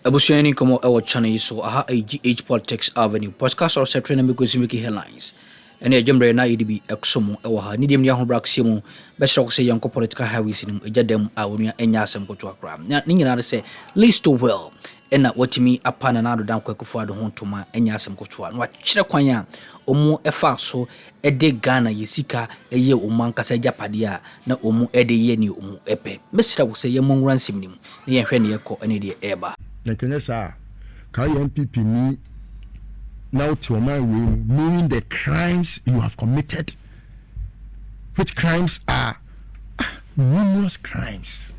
Abusiani como ewo channel so aha AGH Politics Avenue podcast or secretary na meko headlines. Ene ejembre na yidibi eksomo ewo ha ni dem ne ho braksimu be shiro se yanko political highways nim JDM a onua enya asem koto akra. Ni nyina se list well ena watimi apana na do dan kwakufo ado ho ntoma enya asem koto no akire kwan a omu efa so ede Ghana yesika eye omu ankasa japade a na omu ede ye ni omu epe. Mesira wo se ye monran sim nim ne ye hwe ne yekọ ene de eba. Nekenesa, MPP ni now to my way, knowing the crimes you have committed, which crimes are numerous crimes.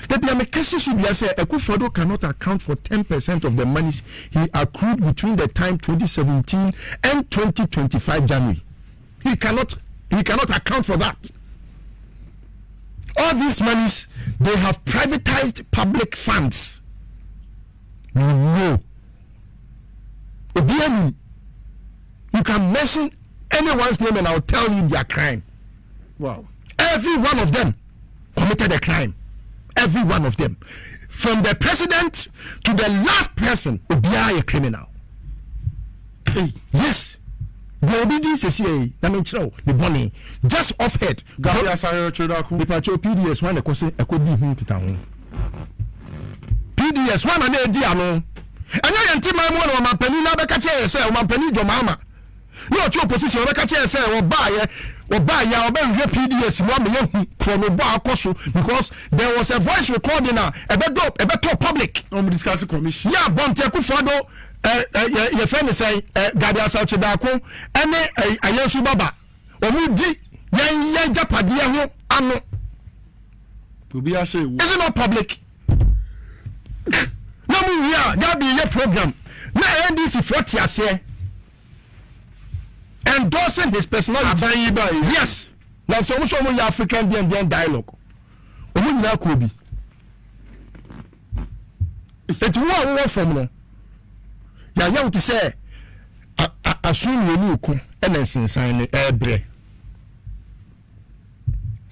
The Biamekasi should say Ekufodo cannot account for 10% of the monies he accrued between the time 2017 and 2025 January. He cannot account for that. All these monies, they have privatized public funds. No. You can mention anyone's name and I'll tell you their crime. Wow. Every one of them committed a crime. Every one of them. From the president to the last person, Obiara a criminal. Hey. Yes. The obedience is here. The money just off head. The PDS one PDS one and ano. And I anti my one my penny na beka che say my penny jo mama. No to opposition beka che say or buy ya or be PDS one me from a bar akoso because there was a voice recording a better public on discuss commission. Yeah, Bonte Kufodo your friend say Gadia Sauchidako and Ayensu Baba. Omudi yan japadia ho ano. To be a say is it not public? No we are that be your program. Na NDC 40 ase endorsing his personality. Yes. Now so much more African then dialogue. Omu nyina ko bi. It wo from no. Ya to say asun yenu ku ena sensan ne ebre.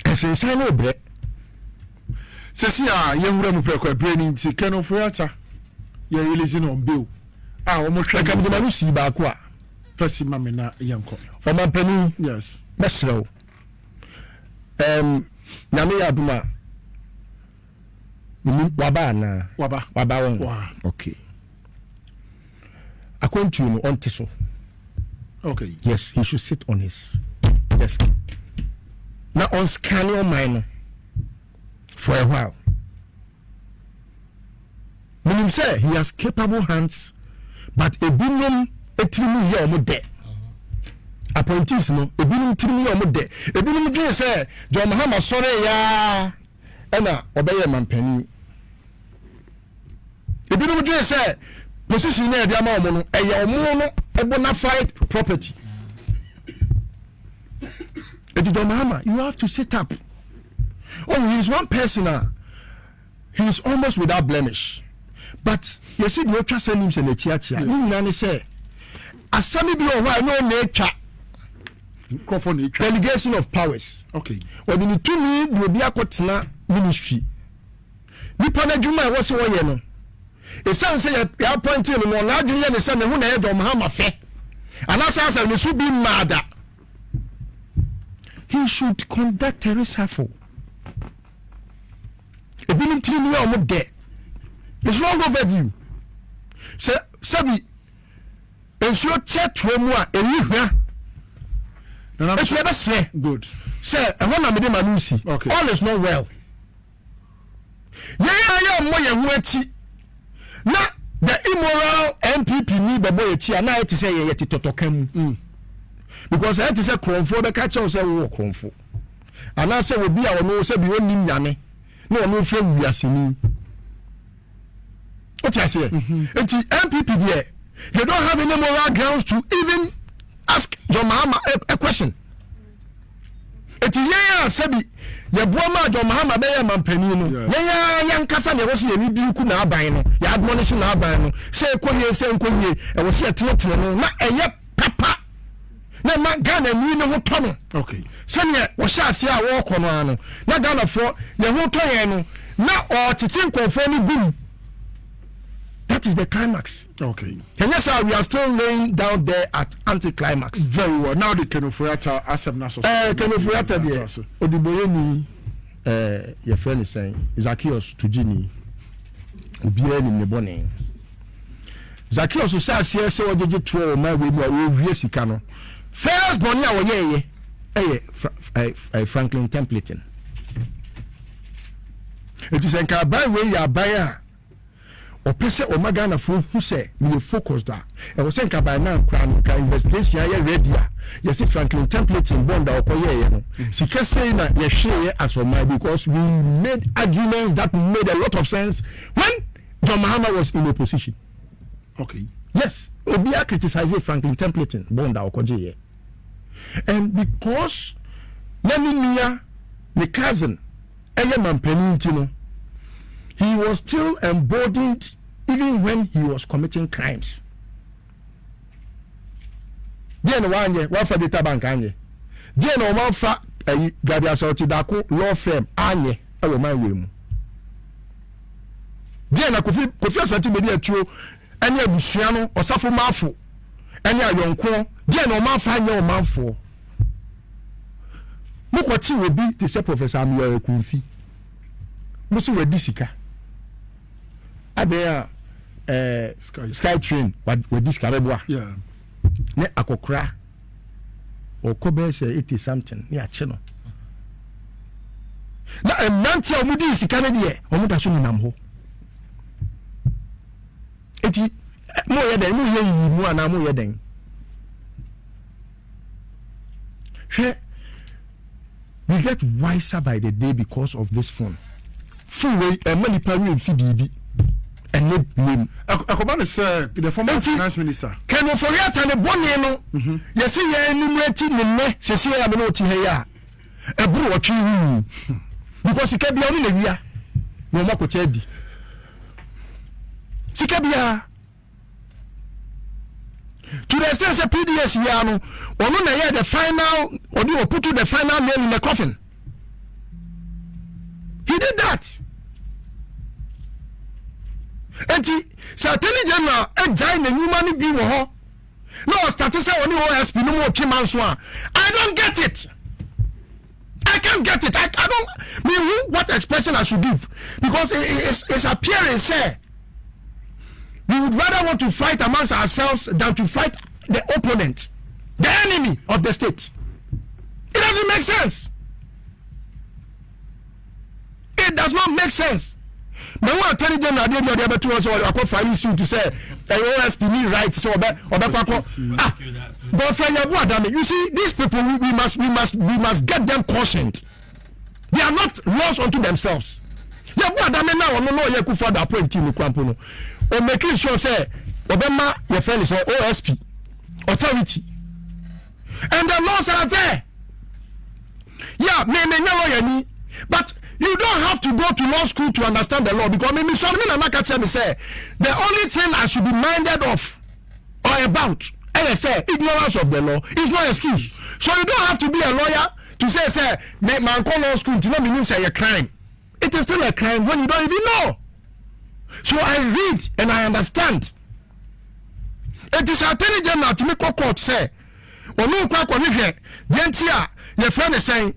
Sensan ne ebre. Sesi a yewura mu preko ebre ni nti keno foyata. Ye releasing on bill. Omo try ka bi manu si ba ko a. First mama na yanko. For my penny. Yes. Mesro. Nyame ya duma. Waba na. Waba won. Wow. Okay. According to you on Tiso. Okay. Yes, he should sit on his desk. Now on scanning mine for a while. Meaning say he has capable hands, but a binum etimi here omo de. Appointees no, a binum timi omo de. A binum dey say John Mahama sorry ya ena obeye mampani. A binum dey say position na dia ma omo no eye omo no e bona fide property. John Mahama, you have to set up. Oh, he is one person. He is almost without blemish. But you see, the ultra send him to the church. You say, Asami be over no nature. Delegation of powers. Okay. When you to me, will be a kotna ministry. Nipana Juma was one yeno. A son say, I appointed him on large and the son who had John Mahama fe. And as I said, we should be mad. He should conduct a reshuffle. A billion trillion or more there. It's long overdue. Sabi, ensure chat to moi a year. It's never say good. Sir, I want to make my Lucy. Okay. All is not well. Yeah, more not the immoral MPP need the boy chia na it say yet totokem. Because I had to say Cronford the catcher say walk Cronford. And I say will be our no say be one nyame. No friend we are seeing. What I say? And MPP there, they don't have any moral grounds to even ask John Mahama a question. It's Sabi, your Broma John Mahama Bay Mampenino. Yankasa, there was a review could now buy no, you admonition now buy no, say Koye, say Koye, and was here to not a yet papa. Na man Ghana ni no hotono. Okay. Sanya wo sha ase a wo na Ghana for ye hotoye no na o tete nkofo ni gum is the climax. Okay. And yes, sir, we are still laying down there at anti-climax. Very well. Now the Kenoforiata Asem Naso. Kenoforiata there. Odiboyeni, your friend is saying, Zacchaeus Tujini, Ubiel in the bonnet. Zacchaeus who says, yes, so did you throw my way, yes, you can. First, Bonia, Franklin Templeton. It is a by way, ya buyer. Or pese o magana fo who say me focus that e was saying by now crown investigation ya ready ya see Franklin Templeton bond or koye no sika say na ye share as o my because we made arguments that made a lot of sense when John Mahama was in opposition. Okay. Yes, Obia criticized Franklin Templeton bond or koje, and because Naminia the cousin Eyaman Penintino, he was still emboldened even when he was committing crimes. Then one for the bank anye. Then one for Gadia Sortidako law firm anye. I will my way. Then I could feel something media true. Any Busiano or Safo Mafu. Any a young co. Then no man find your man for. Mukwati will be to say Professor Amio Kunfi. Musu we disika. Abea sky train with this carabua. Yeah. Ne akokra. Or kobe say 80 something. Ne acheno. Na emnanti omudi sikane de omuda so nam ho. Eti mo ye den mo ye yi mu ana mo ye den. We get wiser by the day because of this phone. Full way many people in FDB and no blame. Akobane say the former finance minister. Can you forget and the bonnie no? Yes, you enumerate ne se se ya me no ti he ya. E buru otwi hu. Because sika bia oni na wia. No mako chedi. Sika bia to the extent say PDS ya no, onu na hear the final or you put to the final nail in the coffin. He did that. And he certainly general a giant human being. No, started say only OSP no more Kimanswa. I don't get it. I can't get it. I don't mean what expression I should give. Because it's appearance say we would rather want to fight amongst ourselves than to fight the opponent, the enemy of the state. It doesn't make sense. It does not make sense. Now what Attorney General did the other two also I file issue to say OSP need right so but you see these people we must get them cautioned. They are not lost unto themselves. Yeah, what I mean now no you could further point in Kwampono or making sure say Obama your friend is OSP authority and the laws are there. Yeah, me but you don't have to go to law school to understand the law because me say the only thing I should be minded of or about ignorance of the law is no excuse. So you don't have to be a lawyer to say man call law school to not mean say a crime. It is still a crime when you don't even know. So I read and I understand. It is Attorney General to make court say onu kwa kwa hwe dentia your friend is saying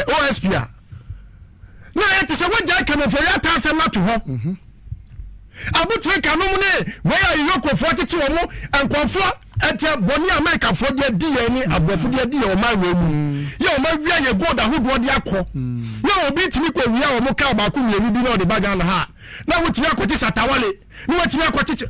OSP na it is a what I can for your task not to ho abutre kanum ne where you go 42 omo and confo ete boni America for their DNA abofo their DNA o ma wemu ye o ma wia ye god ahodo de akọ na obi timi ko wia o mo ka ba ko mi bi na o de baga na ha na wotimi akoti satawale na wotimi akoti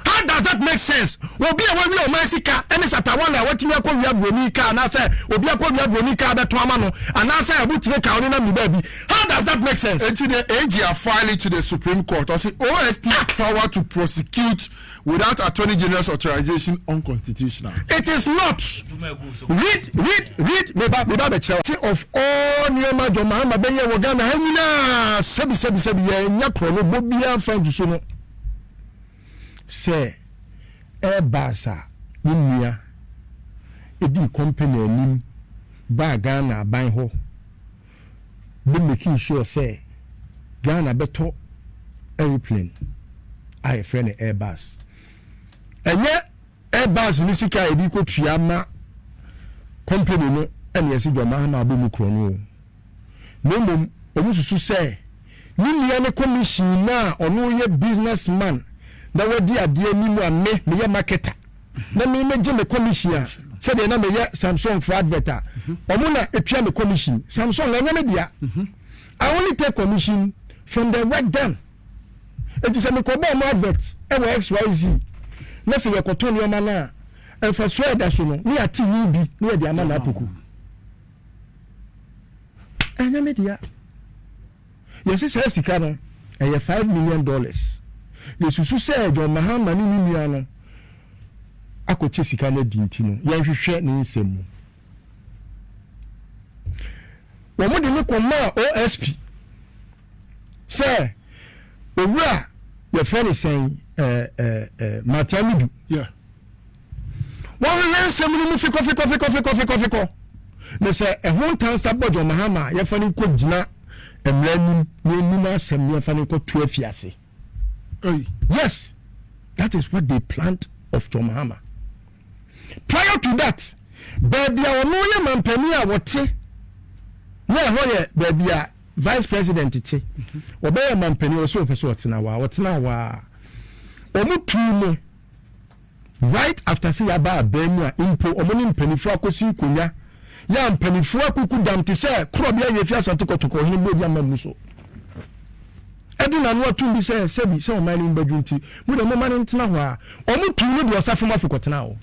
how does that make sense? Obi a wia o ma sika ene satawale a wotimi akọ wia broni ka na say obi akọ wia broni ka beto ama no ana say abutire ka oni na mi ba bi. How does that make sense? Enti the AG are filing to the Supreme Court or say OSP power to prosecute without Attorney General's authorization unconstitutional. It is not. Read of all Nyoma Jomahama Beye Wagana Hamina Sebi Yakro Bobia Fanjusuno say Basa Nimia Edi company nim ba Ghana buy ho be making sure say Ghana beto airplane a friend Airbus enye Airbus ni sika e bi ko tua ma company no ene yesi John Mahama abomu kro no no omususu say ni nua ne commission na ono ye businessman na wadi ade ni mu ame me ye marketer na me meje me commission say de na me ye Samsung for adverter omuna etua me commission Samsung na nya me dia I only take commission from the work done. It is a mikobo mo advert e wo XYZ na say yekoto ni o ma na e fa so e da so no ni ati ni bi ni e di ama na apuku enya me dia yes say sika no e ye $5 million yesusu say John Mahama ni nua no akoche sika na di nti no ye hwehwe ni nsemu wo mo de me koma OSP say owura your friend is saying Matamidu yeah one nsem ni mu fiko ne say e ho tan sabo John Mahama ye fa ni ko gina emranu ni ni asem ye fa ni ko tu afiase yes that is what they planned of John Mahama prior to that baby a no ye mampani a wote na ho ye baby a vice president ti obey mampani o so person wotena wa omutu no right after say aba abemu a impo omoni mpanifo akosi konya ya mpanifo akuku dam te say krobia ye fi asante kotoko hin bo bia mamu so edina no atu bi say sebi say o mani mbadwunti mu de mo mani ntena ho a omutu no de osafo mafokotena ho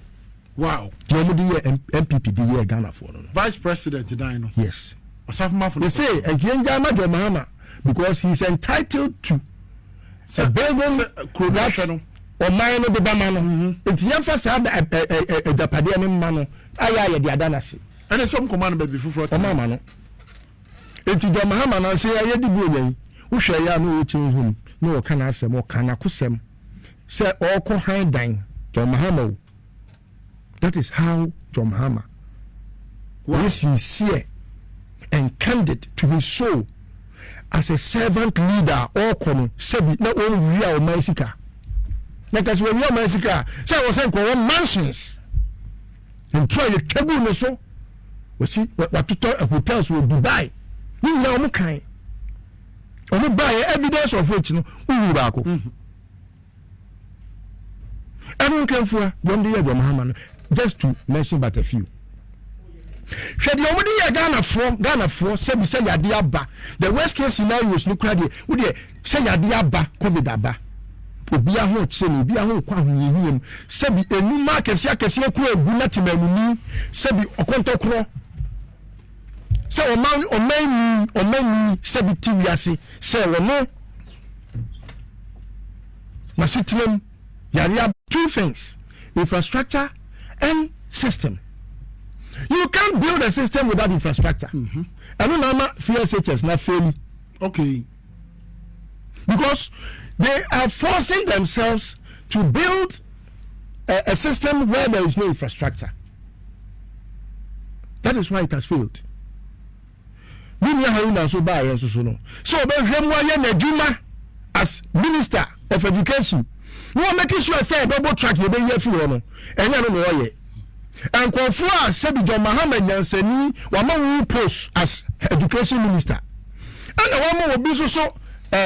wow the omudi ye MPP di ye Ghana for no vice president dino yes osafo mafo they say Ejinja ma John Mahama because he is entitled to a building production o man no be ba ma no enti yemfa sa dapade ne ma no aya ye de adanase ene som command be before o ma no enti John Mahama na say aye di bu oyan wo hwe ya no wo chin hum no wo kana asem wo kana kosem say all ko han dan John Mahama that is how John Mahama was sincere and candid to his soul as a servant leader or kono sebi na o wi a o maisika na kasi we wi o maisika say we say ko mansions and try the table no so we see what to hotels we Dubai ni na o mu kan o mu buy evidence of which no wu ba ko everyone can for one day John Mahama just to mention but a few Shedi omudi ye Ghana for say say yade aba the worst case scenario is no crowd we dey say yade aba covid aba obi aho che no obi aho kwa hunhiem say bi enuma akese kuro egu na timanuni say bi okontokro say omani say bi tiwiase say wono masitinem yare two things infrastructure and system. You can't build a system without infrastructure. I don't know FSHS not failing. Okay. Because they are forcing themselves to build a system where there is no infrastructure. That is why it has failed. So as Minister of Education, we are making sure say double track you be here for and and confua said John Mahama Nyansani wama post as education minister and wama will be so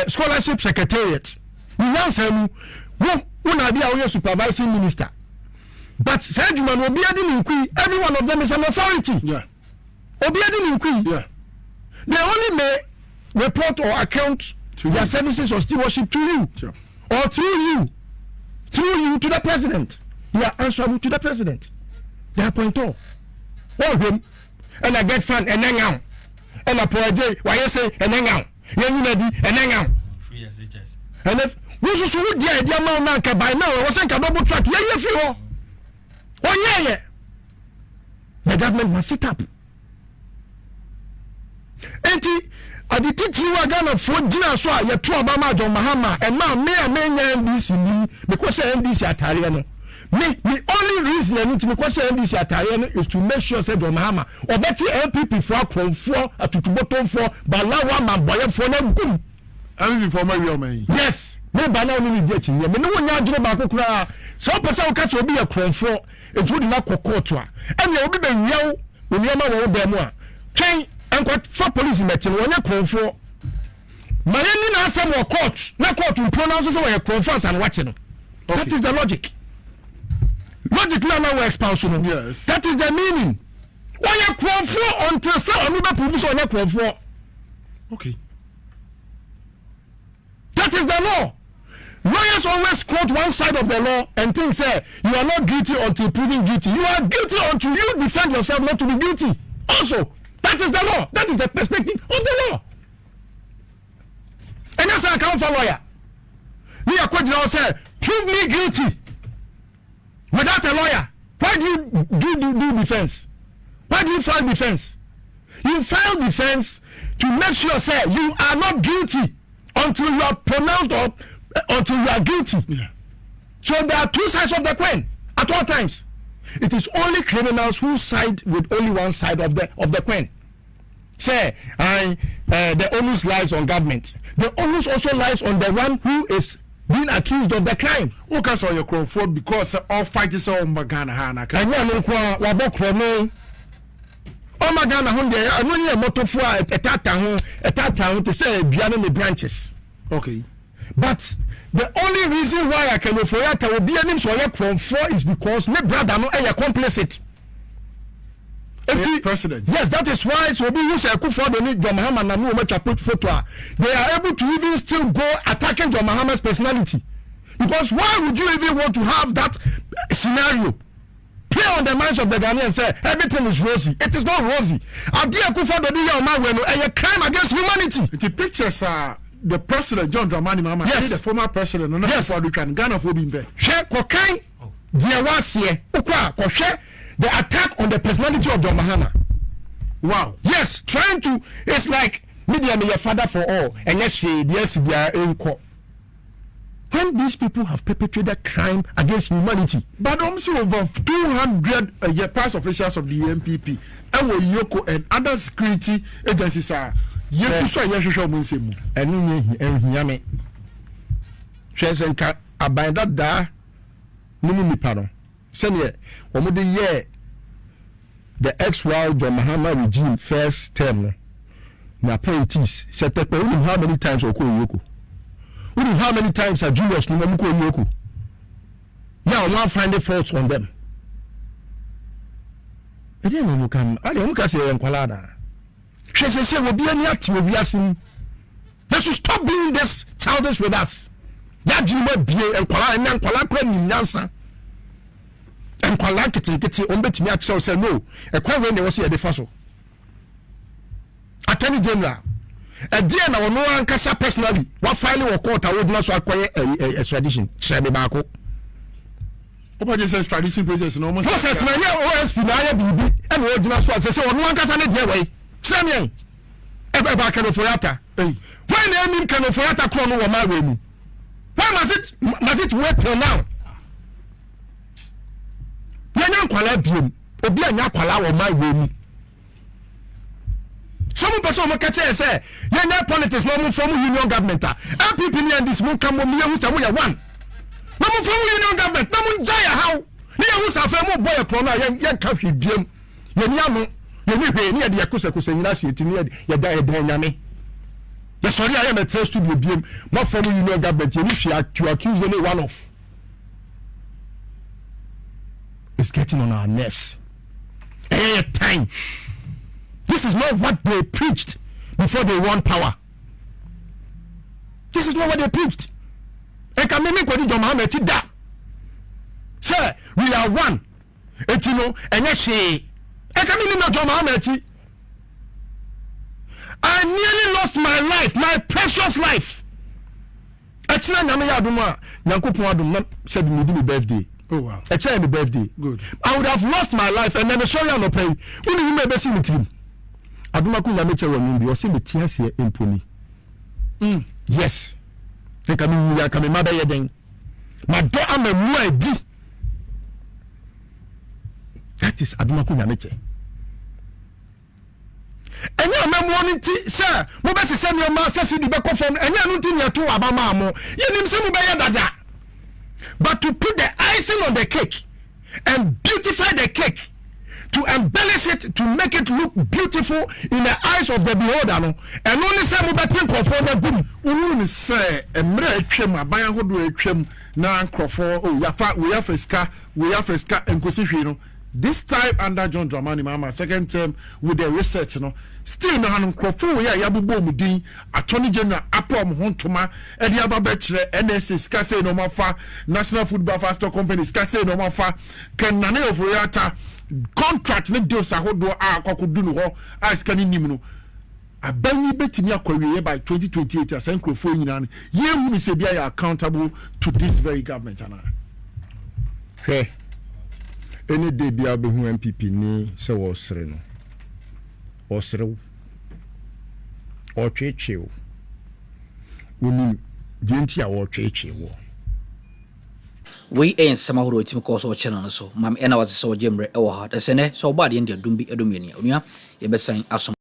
scholarship secretariat Nyansani wona be our supervising minister but said man will be adding every one of them is an authority obi adding yeah they only may report or account to their services or stewardship to you or through you to the president. You are answerable to the president. They are point all him and I get fan and then now and I project why you say and then now you ready and then now free SHS and if we so dear man now by now I was saying double track yeah free yeah the government must sit up enti adi titi wa Ghana for gina so a ye to Obama John Mahama and ma me NDC ni because NDC atare no me only reason I need to because NDC atare is to make sure say John Mahama obeti MPP for akonfo atutuboton for balawa mamboye for na gum I mean for my real man. Yes. Me ba na only dey chin. Me no nya adwene ba kokura. So person o ka se obi ye kronfo, it would not court a. And obi be wiaw, oni ma wo be mu a. Twen enko for police metin wo nya kronfo. Ma yen na asem wo court, na court pronounce say we kronfo and watch no. That is the logic. Logic now expansion. Yes. That is the meaning. Why you kronfo until say another police on your kronfo. Okay. That is the law. Lawyers always quote one side of the law and think, say, you are not guilty until proven guilty. You are guilty until you defend yourself not to be guilty. Also, that is the law. That is the perspective of the law. And that's how I come for lawyer. Me a quote now say, prove me guilty. Without a lawyer, why do you do defense? Why do you file defense? You file defense to make sure, say, you are not guilty until you are pronounced or until you are guilty. Yeah. So there are two sides of the coin at all times. It is only criminals who side with only one side of the coin. Say, the onus lies on government. The onus also lies on the one who is being accused of the crime. Who can say your Crawford because all fighters are on Magana Hana? And you know what about oh my God, I know you motor for a tata to say beyond the branches. Okay. But the only reason why I can for that will be a name so I from four is because my brother no are complicit. President. Yes, that is why so be use a coup for the need John Mahama and no much put photo. They are able to even still go attacking John Mahama's personality. Because why would you even want to have that scenario? Play on the minds of the Ghanaians and say everything is rosy. It is not rosy. A crime against humanity. The pictures are the president John Dramani Mahama, yes, the former president, and yes, Ghana for being there. Share cocaine, dear was here. The attack on the personality of John Mahama. Wow. Yes, trying to. It's like media me your father for all, and yes, yes, we are in court. When these people have perpetrated crime against humanity, but also over 200 past officials of the MPP, Yoko and other security agencies are yes, and Yame. Shesenka abanda da Numi Pano. Senior, the ex-wild John Mahama regime first term. My appointees set up how many times Yoko. How many times are Julius Numamuko Yoku? Now, one finding faults on them. I didn't know come. I don't say Enqualada. She says, will be any act will be asking. They should stop being this childish with us. That you might be Enquala and Enquala Nansa. Enquala Kitty, Umbet me at say no. A quite when they was here the fossil. Attorney General. A dear now no one can say personally what filing or court I would not acquire a extradition. Shabby Bako. What is extradition process? No more. Process my OSP BB and original source. So one can say their way. Samuel. Ever back in Foyata. When they mean can Foyata chrono or my way. Why must it wait till now? Yan Qualabium, Obian Yakwala or my way. Some person will catch us say, "You're politics, no more from union government. LPP and this will come on me who's a one. No more from union government, no more jaya how. Near who's a family boy a corner, young country beam. Yamu, you will hear near the Akusa Kusanasi to near your diet Danyame. Yes, sorry, I am a test to be beam, not from union government. You wish to accuse any one of. It's getting on our nerves. Time. This is not what they preached before they won power. This is not what they preached. Sir, we are one. I nearly lost my life, my precious life. Said me birthday. Oh wow. It's my birthday. Good. I would have lost my life and then sorry I'm not paying. Only you may be seeing it. Adumaku Nameche Wanumbi or see the tears here in Pony. Yes. They come in, come in, mother yeding. My daughter, I'm a muadi. That is Adumaku Nameche. Enya memo nti se mo be se me ma se di be kofom enya no nti ne to abama mo yenim se mo be ya dada. But to put the icing on the cake and beautify the cake, to embellish it, to make it look beautiful in the eyes of the beholder, no, and only say mobile conform boom. Unu say emre etwem aban hodo etwem na nkrofo oh yafa we have a enkosi hwe no. This time under John Dramani Mama second term with the research no still na han nkrofo we ya bobom din attorney general apom hontoma e dia ba bekire NSA ska say no mafa National Football Faster Company ska say no mafa ken nane ofuriata contract ne deals ahodo a akokodu no ho a ska ni nim no abanyi betimi akwawie by 2028 as nkrofo nyina no ye hu se bia ya accountable to this very government ana hwe any day bia be hu MPP ni se wo sere no osrew o twechew woni denti a wo twechew we en samahuro itimi ko so channel so mam ena wase so jemre e wo ha da sene so ba de ndia dumbi edum ye ne onua ye besan aso